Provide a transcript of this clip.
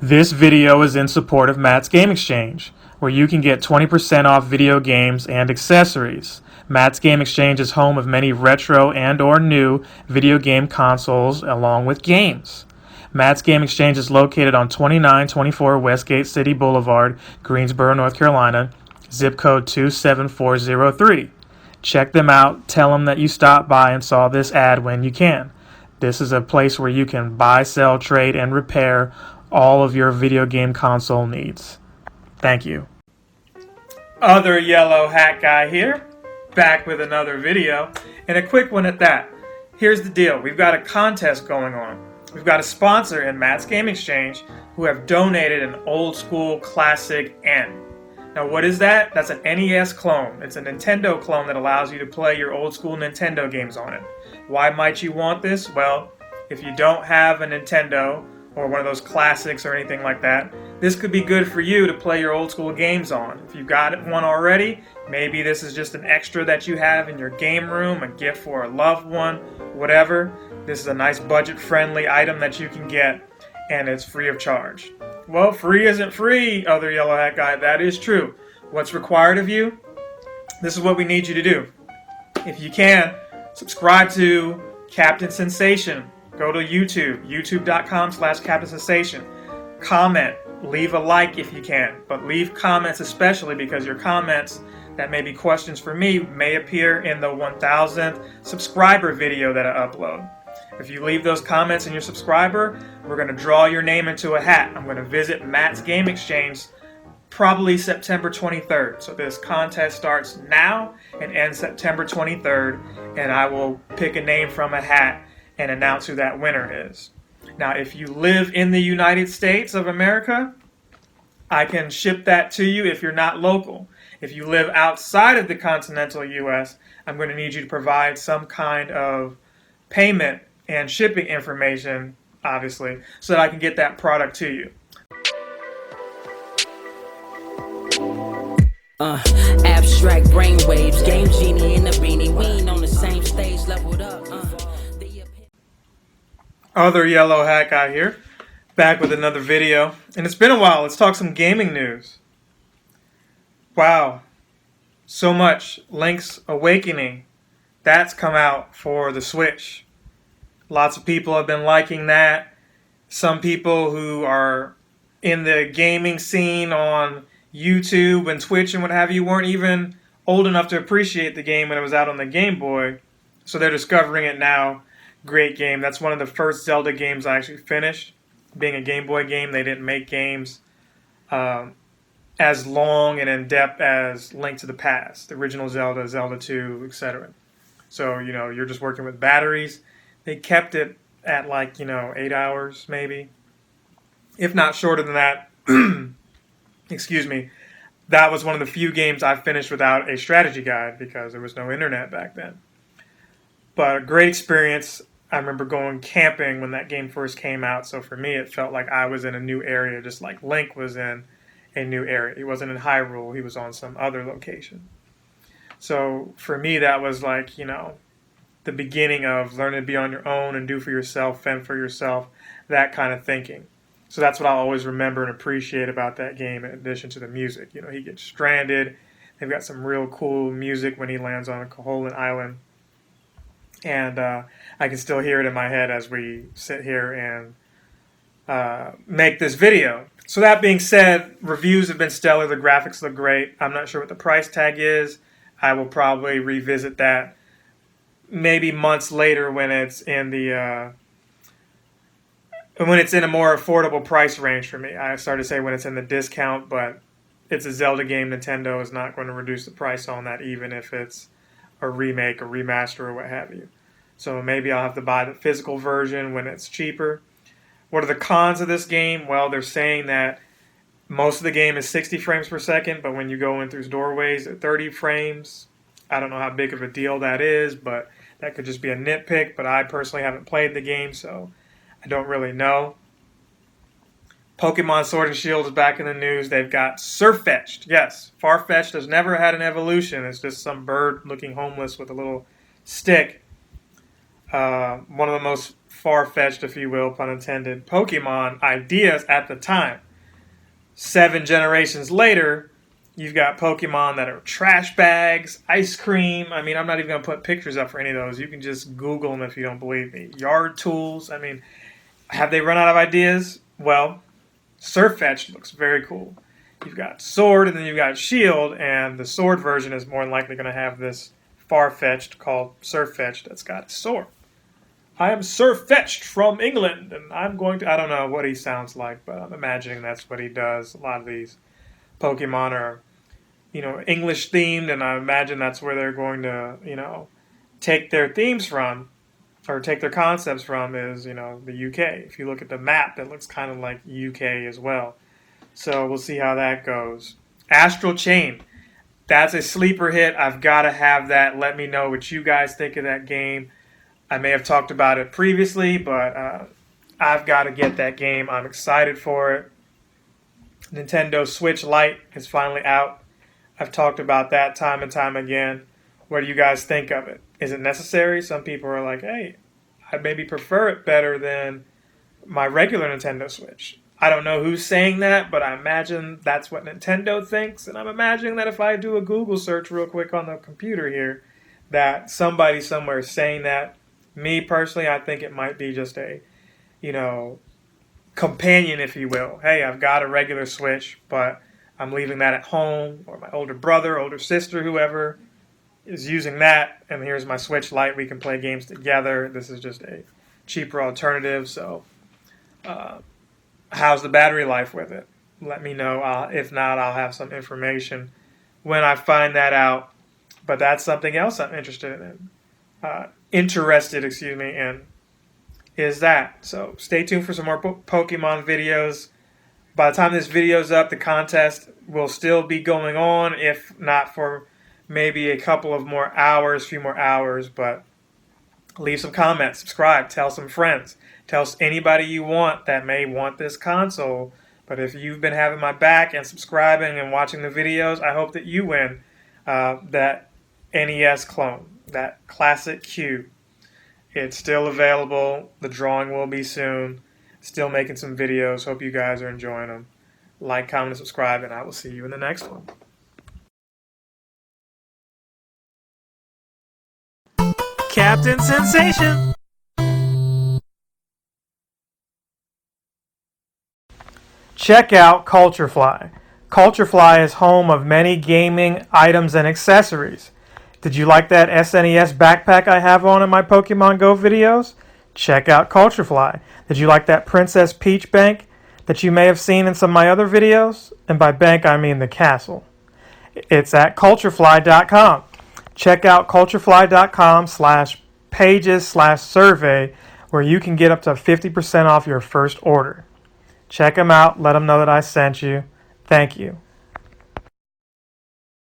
This video is in support of Matt's Game Exchange, where you can get 20% off video games and accessories. Matt's Game Exchange is home of many retro and or new video game consoles along with games. Matt's Game Exchange is located on 2924 Westgate City Boulevard, Greensboro, North Carolina, zip code 27403. Check them out, tell them that you stopped by and saw this ad when you can. This is a place where you can buy, sell, trade, and repair all of your video game console needs. Thank you. Other yellow hat guy here, back with another video, and a quick one at that. Here's the deal. We've got a contest going on. We've got a sponsor in Matt's Game Exchange who have donated an old school classic N. Now what is that? That's an NES clone. It's a Nintendo clone that allows you to play your old school Nintendo games on it. Why might you want this? Well, if you don't have a Nintendo or one of those classics or anything like that, this could be good for you to play your old school games on. If you've got one already, maybe this is just an extra that you have in your game room, a gift for a loved one, whatever. This is a nice budget-friendly item that you can get, and it's free of charge. Well, free isn't free, other yellow hat guy. That is true. What's required of you? This is what we need you to do. If you can, subscribe to Captain Sensation. Go to YouTube, youtube.com/Captain Sensation. Comment, leave a like if you can, but leave comments especially because your comments that may be questions for me may appear in the 1000th subscriber video that I upload. If you leave those comments in your subscriber, we're going to draw your name into a hat. I'm going to visit Matt's Game Exchange probably September 23rd. So this contest starts now and ends September 23rd, and I will pick a name from a hat and announce who that winner is. Now, if you live in the United States of America, I can ship that to you if you're not local. If you live outside of the continental U.S., I'm going to need you to provide some kind of payment and shipping information, obviously, so that I can get that product to you. Abstract brainwaves, game genie in the beanie, we ain't on the same stage, leveled up. Other yellow hat guy here, back with another video, and it's been a while. Let's talk some gaming news. Wow, so much. Link's Awakening, that's come out for the Switch. Lots of people have been liking that. Some people who are in the gaming scene on YouTube and Twitch and what have you weren't even old enough to appreciate the game when it was out on the Game Boy, so they're discovering it now. Great game. That's one of the first Zelda games I actually finished. Being a Game Boy game, they didn't make games as long and in depth as Link to the Past, the original Zelda, Zelda 2, etc. So, you're just working with batteries. They kept it at 8 hours maybe, if not shorter than that. Excuse me. That was one of the few games I finished without a strategy guide because there was no internet back then. But a great experience. I remember going camping when that game first came out, so for me it felt like I was in a new area, just like Link was in a new area. He wasn't in Hyrule, he was on some other location. So for me that was the beginning of learning to be on your own and do for yourself, fend for yourself, that kind of thinking. So that's what I'll always remember and appreciate about that game in addition to the music. He gets stranded, they've got some real cool music when he lands on a Koholint Island. And I can still hear it in my head as we sit here and make this video. So that being said, reviews have been stellar. The graphics look great. I'm not sure what the price tag is. I will probably revisit that maybe months later when it's in a more affordable price range for me. I started to say when it's in the discount, but it's a Zelda game. Nintendo is not going to reduce the price on that, even if it's a remake or remaster or what have you. So maybe I'll have to buy the physical version when it's cheaper. What are the cons of this game? Well, they're saying that most of the game is 60 frames per second, but when you go in through doorways at 30 frames, I don't know how big of a deal that is, but that could just be a nitpick. But I personally haven't played the game, so I don't really know. Pokemon Sword and Shield is back in the news. They've got Surfetch'd. Yes, Farfetch'd has never had an evolution. It's just some bird looking homeless with a little stick. one of the most far-fetched, if you will, pun intended, Pokemon ideas at the time. 7 generations later, you've got Pokemon that are trash bags, ice cream. I mean, I'm not even going to put pictures up for any of those. You can just Google them if you don't believe me. Yard tools. I mean, have they run out of ideas? Well, Surfetched looks very cool. You've got Sword and then you've got Shield, and the Sword version is more than likely going to have this far-fetched called Surfetched that's got a sword. I am Surfetched from England, and I'm going to... I don't know what he sounds like, but I'm imagining that's what he does. A lot of these Pokemon are, English themed, and I imagine that's where they're going to, take their themes from, or take their concepts from, is, the UK. If you look at the map, it looks kind of like UK as well. So we'll see how that goes. Astral Chain. That's a sleeper hit. I've got to have that. Let me know what you guys think of that game. I may have talked about it previously, but I've got to get that game. I'm excited for it. Nintendo Switch Lite is finally out. I've talked about that time and time again. What do you guys think of it? Is it necessary? Some people are like, hey, I maybe prefer it better than my regular Nintendo Switch. I don't know who's saying that, but I imagine that's what Nintendo thinks. And I'm imagining that if I do a Google search real quick on the computer here, that somebody somewhere is saying that. Me, personally, I think it might be just a, companion, if you will. Hey, I've got a regular Switch, but I'm leaving that at home, or my older brother, older sister, whoever is using that, and here's my Switch Lite. We can play games together. This is just a cheaper alternative, so how's the battery life with it? Let me know. If not, I'll have some information when I find that out. But that's something else I'm interested in. Interested in is that. So stay tuned for some more Pokemon videos. By the time this video's up, the contest will still be going on, if not for maybe a couple of more hours, few more hours, but leave some comments, subscribe, tell some friends, tell anybody you want that may want this console. But if you've been having my back and subscribing and watching the videos, I hope that you win that NES clone, that classic cube. It's still available. The drawing will be soon. Still making some videos. Hope you guys are enjoying them. Like, comment, and subscribe, and I will see you in the next one. Captain Sensation! Check out Culturefly. Culturefly is home of many gaming items and accessories. Did you like that SNES backpack I have on in my Pokemon Go videos? Check out Culturefly. Did you like that Princess Peach bank that you may have seen in some of my other videos? And by bank, I mean the castle. It's at culturefly.com. Check out culturefly.com/pages/survey where you can get up to 50% off your first order. Check them out. Let them know that I sent you. Thank you.